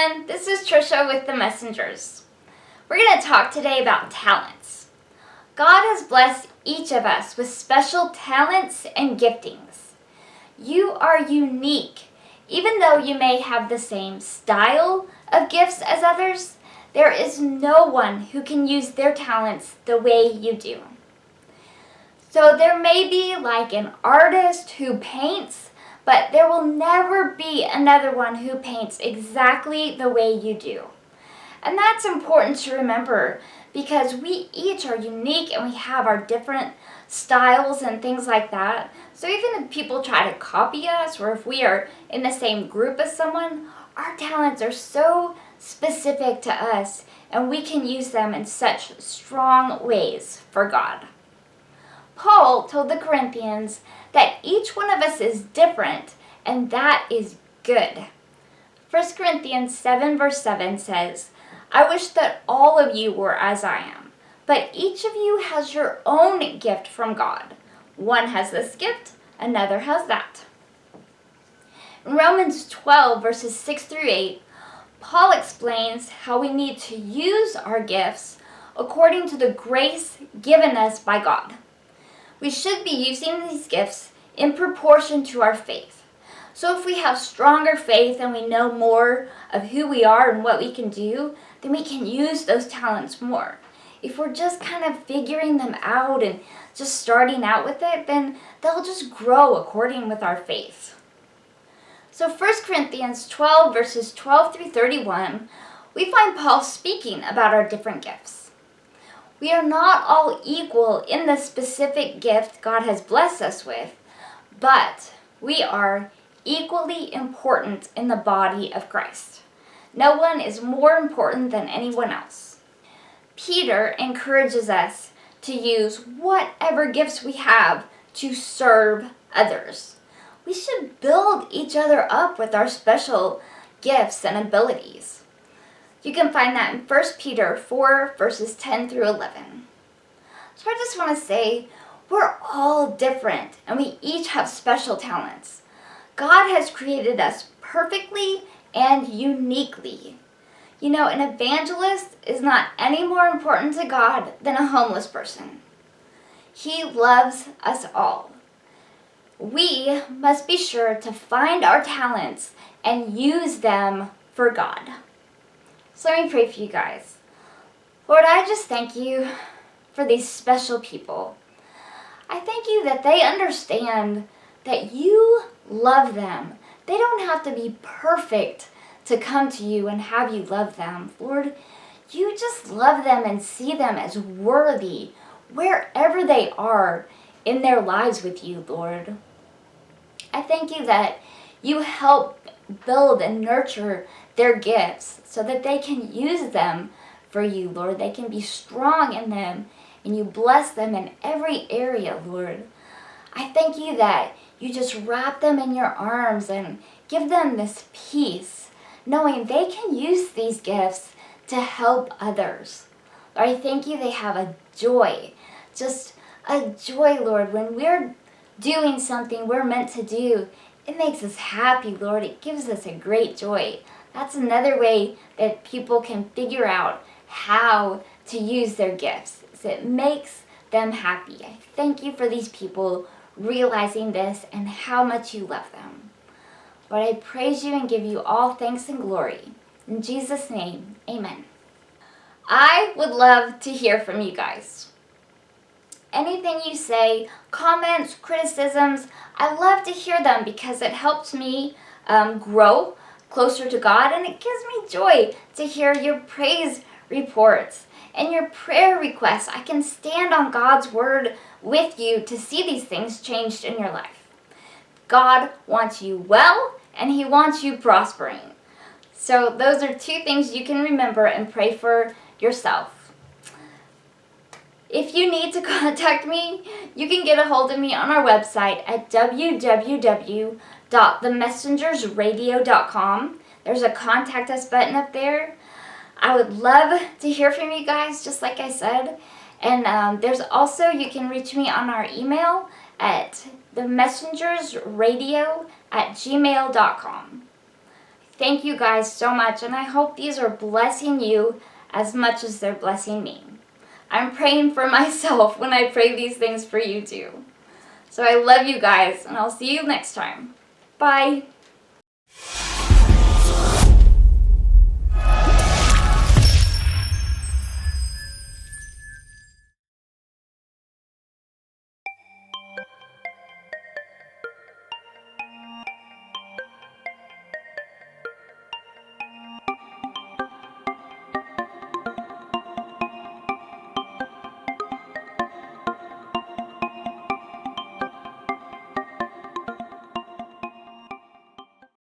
everyone, this is Tricia with the Messengers. We're going to talk today about talents. God has blessed each of us with special talents and giftings. You are unique. Even though you may have the same style of gifts as others, there is no one who can use their talents the way you do. So there may be like an artist who paints, but there will never be another one who paints exactly the way you do. And that's important to remember because we each are unique and we have our different styles and things like that. So even if people try to copy us or if we are in the same group as someone, our talents are so specific to us and we can use them in such strong ways for God. Paul told the Corinthians that each one of us is different, and that is good. 1 Corinthians 7 verse 7 says, "I wish that all of you were as I am, but each of you has your own gift from God. One has this gift, another has that." In Romans 12 verses 6 through 8, Paul explains how we need to use our gifts according to the grace given us by God. We should be using these gifts in proportion to our faith. So if we have stronger faith and we know more of who we are and what we can do, then we can use those talents more. If we're just kind of figuring them out and just starting out with it, then they'll just grow according with our faith. So 1 Corinthians 12 verses 12 through 31, we find Paul speaking about our different gifts. We are not all equal in the specific gift God has blessed us with, but we are equally important in the body of Christ. No one is more important than anyone else. Peter encourages us to use whatever gifts we have to serve others. We should build each other up with our special gifts and abilities. You can find that in 1 Peter 4 verses 10 through 11. So I just want to say, we're all different and we each have special talents. God has created us perfectly and uniquely. You know, an evangelist is not any more important to God than a homeless person. He loves us all. We must be sure to find our talents and use them for God. So let me pray for you guys. Lord, I just thank you for these special people. I thank you that they understand that you love them. They don't have to be perfect to come to you and have you love them. Lord, you just love them and see them as worthy wherever they are in their lives with you, Lord. I thank you that you help build and nurture their gifts so that they can use them for you, Lord. They can be strong in them and you bless them in every area, Lord. I thank you that you just wrap them in your arms and give them this peace, knowing they can use these gifts to help others. Lord, I thank you they have a joy, just a joy, Lord. When we're doing something we're meant to do, it makes us happy, Lord. It gives us a great joy. That's another way that people can figure out how to use their gifts. Is it makes them happy. I thank you for these people realizing this and how much you love them. Lord, I praise you and give you all thanks and glory. In Jesus' name, amen. I would love to hear from you guys. Anything you say, comments, criticisms, I love to hear them because it helps me grow closer to God, and it gives me joy to hear your praise reports and your prayer requests. I can stand on God's word with you to see these things changed in your life. God wants you well, and he wants you prospering. So those are two things you can remember and pray for yourself. If you need to contact me, you can get a hold of me on our website at www.themessengersradio.com. There's a contact us button up there. I would love to hear from you guys, just like I said. And there's also, you can reach me on our email at themessengersradio@gmail.com. Thank you guys so much, and I hope these are blessing you as much as they're blessing me. I'm praying for myself when I pray these things for you too. So I love you guys, and I'll see you next time. Bye.